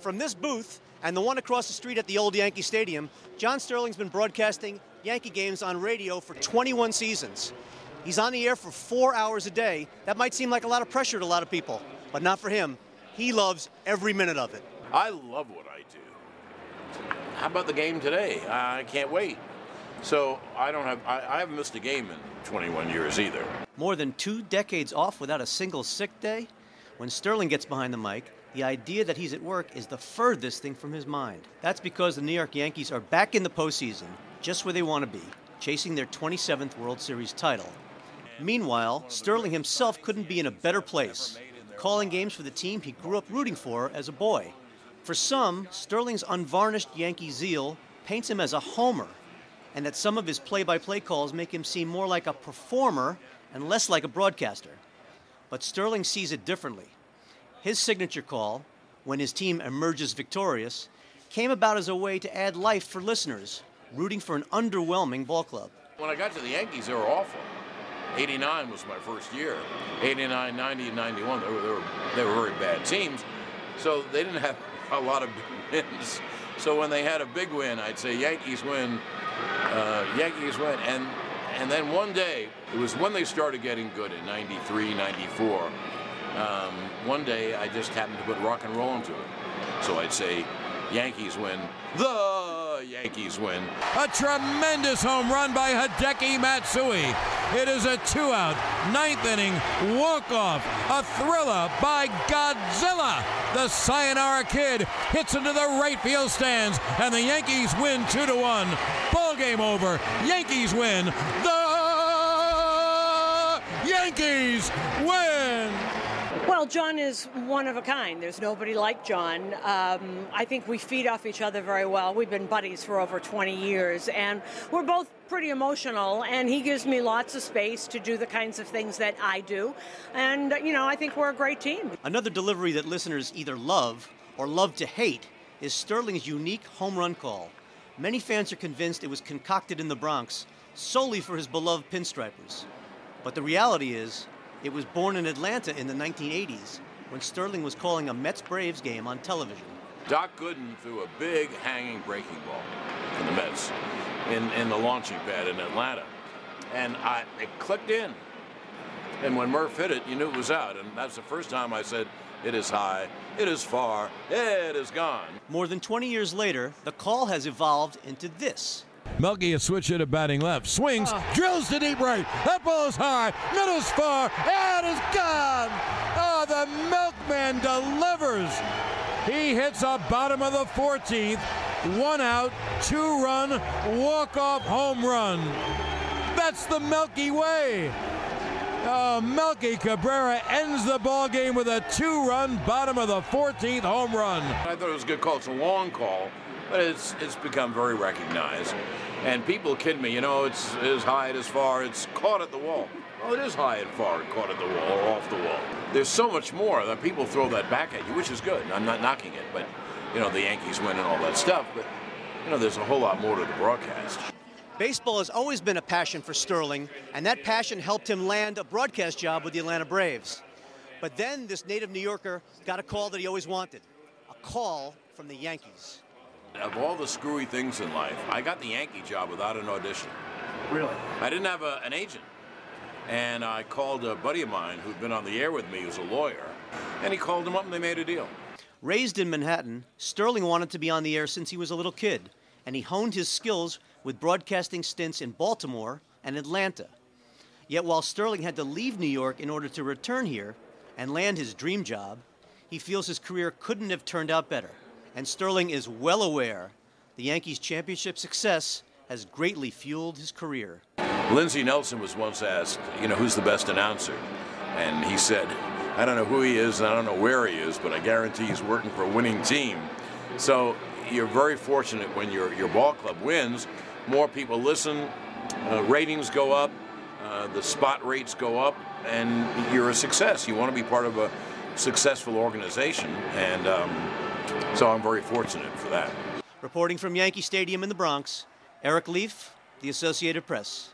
From this booth and the one across the street at the old Yankee Stadium, John Sterling's been broadcasting Yankee games on radio for 21 seasons. He's on the air for 4 hours a day. That might seem like a lot of pressure to a lot of people, but not for him. He loves every minute of it. I love what I do. How about the game today? I can't wait. So I haven't missed a game in 21 years either. More than 2 decades off without a single sick day? When Sterling gets behind the mic, the idea that he's at work is the furthest thing from his mind. That's because the New York Yankees are back in the postseason, just where they want to be, chasing their 27th World Series title. Meanwhile, Sterling himself couldn't be in a better place, calling games for the team he grew up rooting for as a boy. For some, Sterling's unvarnished Yankee zeal paints him as a homer, and that some of his play-by-play calls make him seem more like a performer and less like a broadcaster. But Sterling sees it differently. His signature call, when his team emerges victorious, came about as a way to add life for listeners, rooting for an underwhelming ball club. When I got to the Yankees, they were awful. 89 was my first year. 89, 90, and 91, they were very bad teams. So they didn't have a lot of big wins. So when they had a big win, I'd say Yankees win, Yankees win. And then one day, it was when they started getting good in 93, 94. One day I just happened to put rock and roll into it. So I'd say Yankees win, the Yankees win. A tremendous home run by Hideki Matsui. It is a 2-out, 9th inning walk-off. A thriller by Godzilla. The Sayonara Kid hits into the right field stands, and the Yankees win 2-1. Ball game over. Yankees win. The Yankees win. Well, John is one of a kind. There's nobody like John. I think we feed off each other very well. We've been buddies for over 20 years, and we're both pretty emotional, and he gives me lots of space to do the kinds of things that I do. And, I think we're a great team. Another delivery that listeners either love or love to hate is Sterling's unique home run call. Many fans are convinced it was concocted in the Bronx solely for his beloved pinstripers. But the reality is, it was born in Atlanta in the 1980s when Sterling was calling a Mets-Braves game on television. Doc Gooden threw a big hanging breaking ball for the Mets in the launching pad in Atlanta. And it clicked in. And when Murph hit it, you knew it was out. And that's the first time I said, it is high, it is far, it is gone. More than 20 years later, the call has evolved into this. Melky a switch hitter batting left. Swings, drills to deep right. That ball is high, middle's far, and it's gone. Oh, the Milkman delivers. He hits a bottom of the 14th. 1 out, 2-run, walk-off home run. That's the Melky way. Oh, Melky Cabrera ends the ball game with a 2-run bottom of the 14th home run. I thought it was a good call. It's a long call, but it's become very recognized. And people kid me, it's as high, it is far, it's caught at the wall. Oh, it is high and far and caught at the wall or off the wall. There's so much more that people throw that back at you, which is good. I'm not knocking it, but, the Yankees win and all that stuff. But, there's a whole lot more to the broadcast. Baseball has always been a passion for Sterling, and that passion helped him land a broadcast job with the Atlanta Braves. But then this native New Yorker got a call that he always wanted, a call from the Yankees. Of all the screwy things in life, I got the Yankee job without an audition. Really? I didn't have an agent. And I called a buddy of mine who'd been on the air with me, who's a lawyer, and he called him up and they made a deal. Raised in Manhattan, Sterling wanted to be on the air since he was a little kid, and he honed his skills with broadcasting stints in Baltimore and Atlanta. Yet while Sterling had to leave New York in order to return here and land his dream job, he feels his career couldn't have turned out better. And Sterling is well aware the Yankees' championship success has greatly fueled his career. Lindsey Nelson was once asked, who's the best announcer? And he said, I don't know who he is, and I don't know where he is, but I guarantee he's working for a winning team. So you're very fortunate when your ball club wins. More people listen, ratings go up, the spot rates go up, and you're a success. You want to be part of a successful organization, and so I'm very fortunate for that. Reporting from Yankee Stadium in the Bronx, Eric Leaf, The Associated Press.